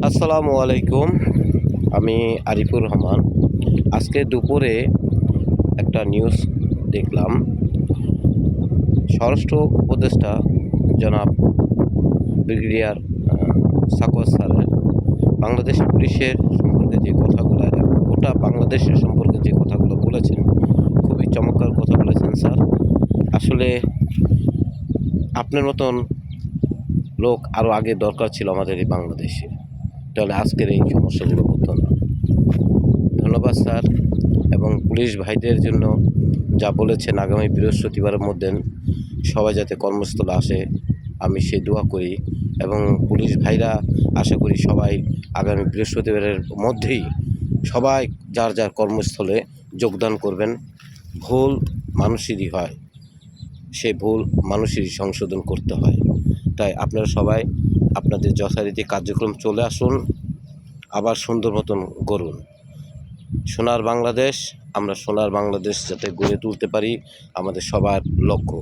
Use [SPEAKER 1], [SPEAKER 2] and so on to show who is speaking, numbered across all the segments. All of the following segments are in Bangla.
[SPEAKER 1] আসসালামু আলাইকুম। আমি আরিফুর রহমান। আজকে দুপুরে একটা নিউজ দেখলাম। স্বরাষ্ট্র উপদেষ্টা জনাব ব্রিগেডিয়ার সাকোয়ার স্যারের বাংলাদেশ পুলিশের সম্পর্কে যে কথাগুলো, গোটা বাংলাদেশের সম্পর্কে যে কথাগুলো বলেছেন, খুবই চমৎকার কথা বলেছেন স্যার। আসলে আপনার মতন লোক আরও আগে দরকার ছিল আমাদের এই বাংলাদেশে, তাহলে আজকের এই সমস্যাগুলো হতো না। ধন্যবাদ স্যার। এবং পুলিশ ভাইদের জন্য যা বলেছেন, আগামী বৃহস্পতিবারের মধ্যে সবাই যাতে কর্মস্থলে আসে, আমি সে দোয়া করি। এবং পুলিশ ভাইরা আশা করি সবাই আগামী বৃহস্পতিবারের মধ্যেই সবাই যার যার কর্মস্থলে যোগদান করবেন। ভুল মানুষেরই হয়, সেই ভুল মানুষেরই সংশোধন করতে হয়। তাই আপনারা সবাই আপনাদের যথারীতি কার্যক্রম চলে আসুন, আবার সুন্দর মতন গড়ুন সোনার বাংলাদেশ। আমরা সোনার বাংলাদেশ যাতে গড়ে তুলতে পারি, আমাদের সবার লক্ষ্য।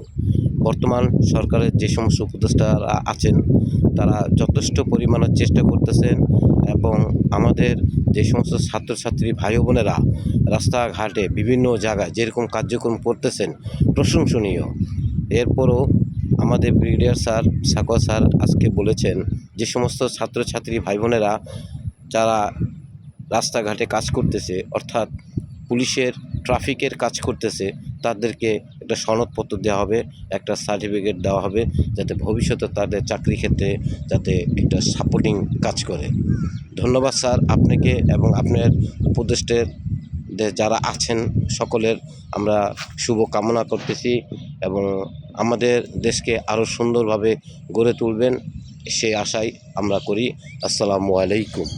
[SPEAKER 1] বর্তমান সরকারের যে সমস্ত উপদেষ্টারা আছেন, তারা যথেষ্ট পরিমাণে চেষ্টা করতেছেন এবং আমাদের যে সমস্ত ছাত্রছাত্রী ভাই বোনেরা রাস্তাঘাটে বিভিন্ন জায়গায় যেরকম কার্যক্রম করতেছেন, প্রশংসনীয়। এরপরও আমাদের ব্রিগেডিয়ার স্যার সাকোয়ার স্যার আজকে বলেছেন, যে সমস্ত ছাত্রছাত্রী ভাই বোনেরা যারা রাস্তাঘাটে কাজ করতেছে, অর্থাৎ পুলিশের ট্রাফিকের কাজ করতেছে, তাদেরকে একটা সনদপত্র দেওয়া হবে, একটা সার্টিফিকেট দেওয়া হবে, যাতে ভবিষ্যতে তাদের চাকরি ক্ষেত্রে যাতে একটা সাপোর্টিং কাজ করে। ধন্যবাদ স্যার আপনাকে এবং আপনার উপদেষ্টাদের যারা আছেন সকলের আমরা শুভ কামনা করতেছি এবং আমাদের দেশকে আরও সুন্দরভাবে গড়ে তুলবেন সেই আশাই আমরা করি। আসসালামু আলাইকুম।